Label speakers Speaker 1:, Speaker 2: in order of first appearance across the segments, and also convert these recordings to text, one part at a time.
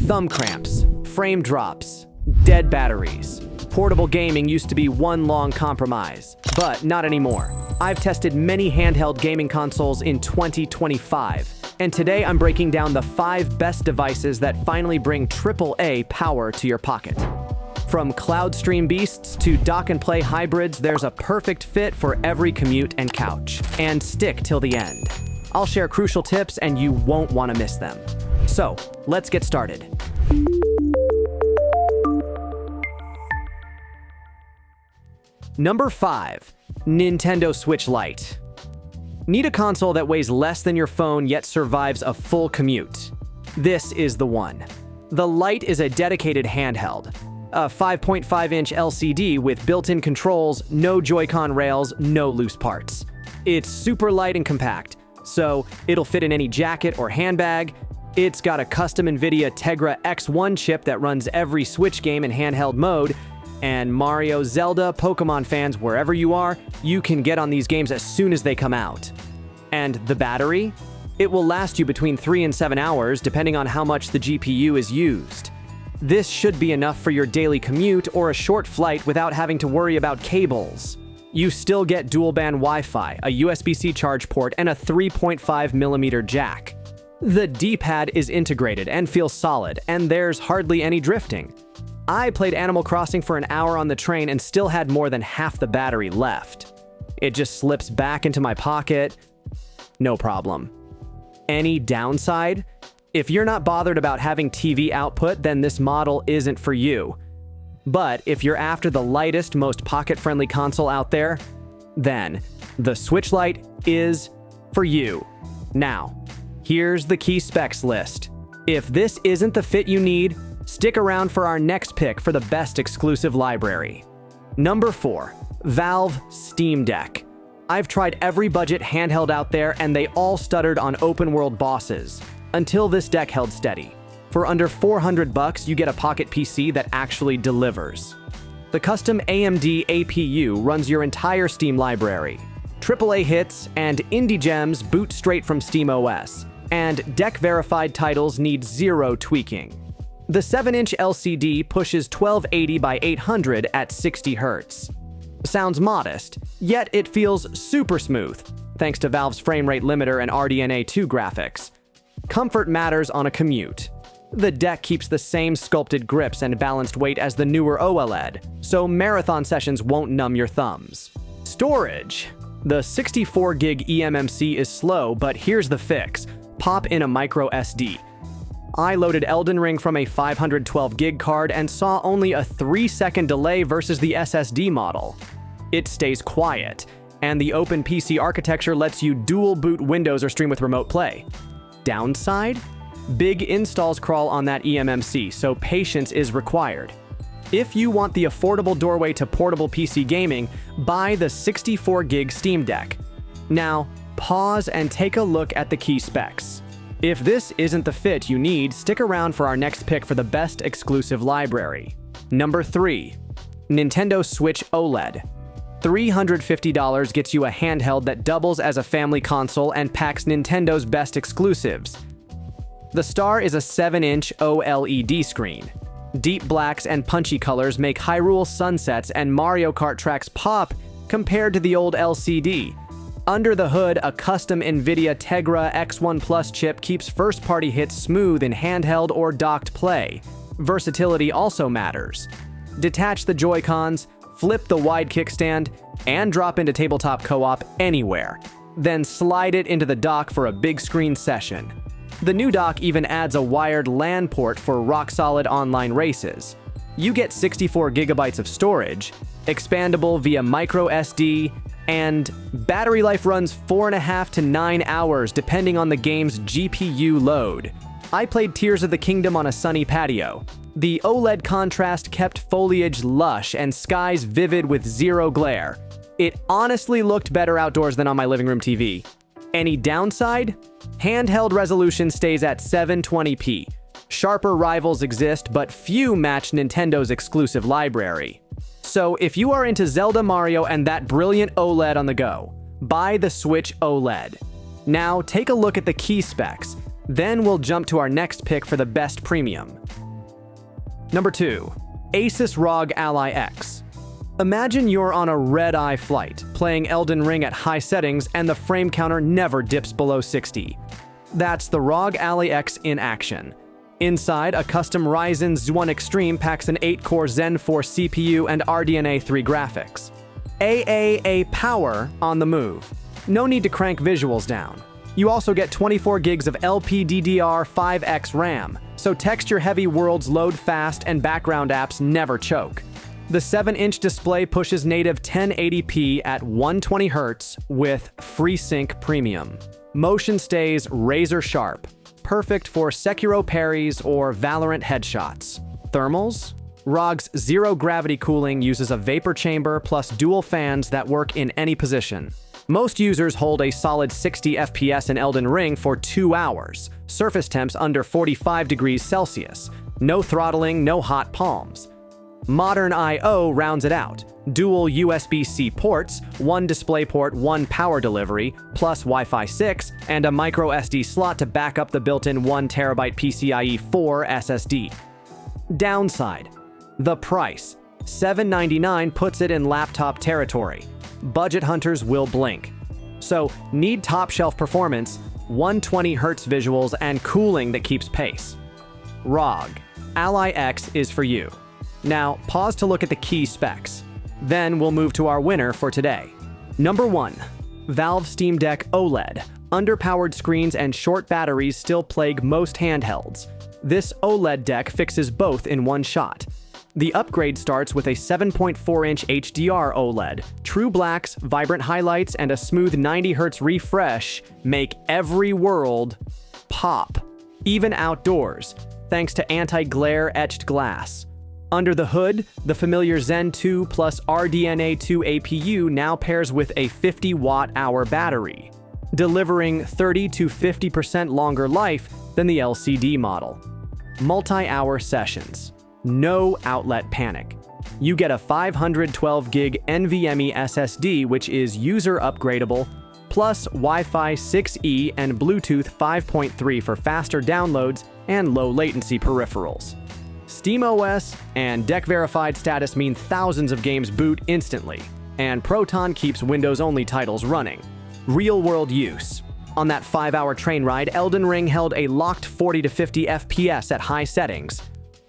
Speaker 1: Thumb cramps, frame drops, dead batteries. Portable gaming used to be one long compromise, but not anymore. I've tested many handheld gaming consoles in 2025, and today I'm breaking down the 5 best devices that finally bring AAA power to your pocket. From cloud stream beasts to dock-and-play hybrids, there's a perfect fit for every commute and couch. And stick till the end. I'll share crucial tips and you won't want to miss them. So, let's get started. Number 5. Nintendo Switch Lite. Need a console that weighs less than your phone yet survives a full commute? This is the one. The Lite is a dedicated handheld. A 5.5-inch LCD with built-in controls, no Joy-Con rails, no loose parts. It's super light and compact, so it'll fit in any jacket or handbag. It's got a custom NVIDIA Tegra X1 chip that runs every Switch game in handheld mode, and Mario, Zelda, Pokemon fans, wherever you are, you can get on these games as soon as they come out. And the battery? It will last you between 3 and 7 hours, depending on how much the GPU is used. This should be enough for your daily commute or a short flight without having to worry about cables. You still get dual-band Wi-Fi, a USB-C charge port, and a 3.5mm jack. The D-pad is integrated and feels solid, and there's hardly any drifting. I played Animal Crossing for an hour on the train and still had more than half the battery left. It just slips back into my pocket. No problem. Any downside? If you're not bothered about having TV output, then this model isn't for you. But if you're after the lightest, most pocket-friendly console out there, then the Switch Lite is for you. Now, here's the key specs list. If this isn't the fit you need, stick around for our next pick for the best exclusive library. Number 4. Valve Steam Deck. I've tried every budget handheld out there and they all stuttered on open-world bosses. Until this deck held steady. For under $400, you get a pocket PC that actually delivers. The custom AMD APU runs your entire Steam library. AAA hits and indie gems boot straight from SteamOS, and deck-verified titles need zero tweaking. The 7-inch LCD pushes 1280 by 800 at 60 Hz. Sounds modest, yet it feels super smooth, thanks to Valve's frame rate limiter and RDNA 2 graphics. Comfort matters on a commute. The deck keeps the same sculpted grips and balanced weight as the newer OLED, so marathon sessions won't numb your thumbs. Storage. The 64GB eMMC is slow, but here's the fix. Pop in a micro SD. I loaded Elden Ring from a 512GB card and saw only a 3-second delay versus the SSD model. It stays quiet, and the open PC architecture lets you dual boot Windows or stream with remote play. Downside? Big installs crawl on that eMMC, so patience is required. If you want the affordable doorway to portable PC gaming, buy the 64GB Steam Deck. Now, pause and take a look at the key specs. If this isn't the fit you need, stick around for our next pick for the best exclusive library. Number 3. Nintendo Switch OLED. $350 gets you a handheld that doubles as a family console and packs Nintendo's best exclusives. The star is a 7-inch OLED screen. Deep blacks and punchy colors make Hyrule Sunsets and Mario Kart tracks pop compared to the old LCD. Under the hood, a custom NVIDIA Tegra X1 Plus chip keeps first-party hits smooth in handheld or docked play. Versatility also matters. Detach the Joy-Cons, flip the wide kickstand, and drop into tabletop co-op anywhere. Then slide it into the dock for a big screen session. The new dock even adds a wired LAN port for rock-solid online races. You get 64GB of storage, expandable via micro SD, and battery life runs 4.5 to 9 hours depending on the game's GPU load. I played Tears of the Kingdom on a sunny patio. The OLED contrast kept foliage lush and skies vivid with zero glare. It honestly looked better outdoors than on my living room TV. Any downside? Handheld resolution stays at 720p. Sharper rivals exist, but few match Nintendo's exclusive library. So if you are into Zelda, Mario, and that brilliant OLED on the go, buy the Switch OLED. Now take a look at the key specs. Then we'll jump to our next pick for the best premium. Number 2. ASUS ROG Ally X. Imagine you're on a red-eye flight, playing Elden Ring at high settings and the frame counter never dips below 60. That's the ROG Ally X in action. Inside, a custom Ryzen Z1 Extreme packs an 8-core Zen 4 CPU and RDNA 3 graphics. AAA power on the move. No need to crank visuals down. You also get 24 gigs of LPDDR5X RAM, so texture-heavy worlds load fast and background apps never choke. The 7-inch display pushes native 1080p at 120Hz with FreeSync Premium. Motion stays razor sharp, perfect for Sekiro parries or Valorant headshots. Thermals? ROG's zero-gravity cooling uses a vapor chamber plus dual fans that work in any position. Most users hold a solid 60 FPS in Elden Ring for 2 hours, surface temps under 45 degrees Celsius, no throttling, no hot palms. Modern I/O rounds it out. Dual USB-C ports, 1 DisplayPort, 1 power delivery, plus Wi-Fi 6, and a micro SD slot to back up the built-in 1TB PCIe 4 SSD. Downside: the price. $799 puts it in laptop territory. Budget hunters will blink. So, need top-shelf performance, 120Hz visuals, and cooling that keeps pace. ROG Ally X is for you. Now, pause to look at the key specs. Then we'll move to our winner for today. Number 1. Valve Steam Deck OLED. Underpowered screens and short batteries still plague most handhelds. This OLED deck fixes both in one shot. The upgrade starts with a 7.4-inch HDR OLED. True blacks, vibrant highlights, and a smooth 90Hz refresh make every world pop, even outdoors, thanks to anti-glare etched glass. Under the hood, the familiar Zen 2 plus RDNA 2 APU now pairs with a 50-watt-hour battery, delivering 30 to 50% longer life than the LCD model. Multi-hour sessions. No outlet panic. You get a 512 gig NVMe SSD, which is user upgradable, plus Wi-Fi 6E and Bluetooth 5.3 for faster downloads and low latency peripherals. SteamOS and Deck Verified status mean thousands of games boot instantly, and Proton keeps Windows-only titles running. Real-world use. On that 5-hour train ride, Elden Ring held a locked 40 to 50 FPS at high settings.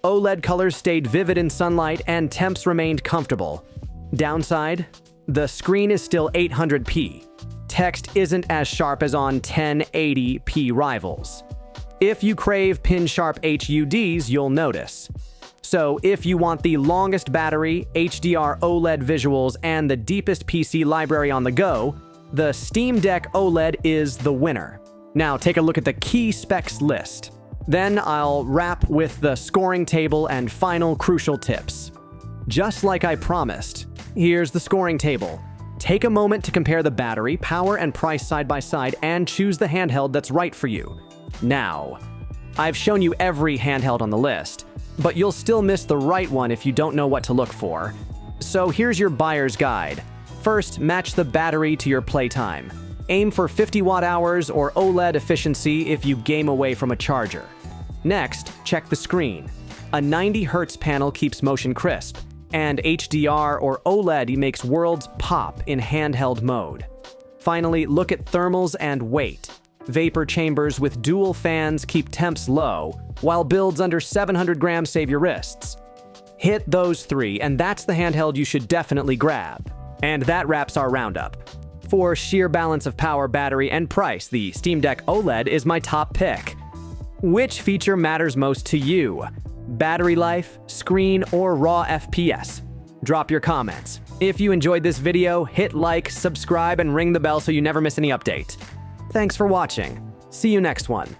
Speaker 1: OLED colors stayed vivid in sunlight and temps remained comfortable. Downside? The screen is still 800p. Text isn't as sharp as on 1080p rivals. If you crave pin-sharp HUDs, you'll notice. So if you want the longest battery, HDR OLED visuals, and the deepest PC library on the go, the Steam Deck OLED is the winner. Now take a look at the key specs list. Then I'll wrap with the scoring table and final crucial tips. Just like I promised, here's the scoring table. Take a moment to compare the battery, power, and price side by side and choose the handheld that's right for you. Now, I've shown you every handheld on the list, but you'll still miss the right one if you don't know what to look for. So here's your buyer's guide. First, match the battery to your playtime. Aim for 50 watt-hours or OLED efficiency if you game away from a charger. Next, check the screen. A 90Hz panel keeps motion crisp, and HDR or OLED makes worlds pop in handheld mode. Finally, look at thermals and weight. Vapor chambers with dual fans keep temps low, while builds under 700 grams save your wrists. Hit those 3, and that's the handheld you should definitely grab. And that wraps our roundup. For sheer balance of power, battery, and price, the Steam Deck OLED is my top pick. Which feature matters most to you? Battery life, screen, or raw FPS? Drop your comments. If you enjoyed this video, hit like, subscribe, and ring the bell so you never miss any update. Thanks for watching. See you next one.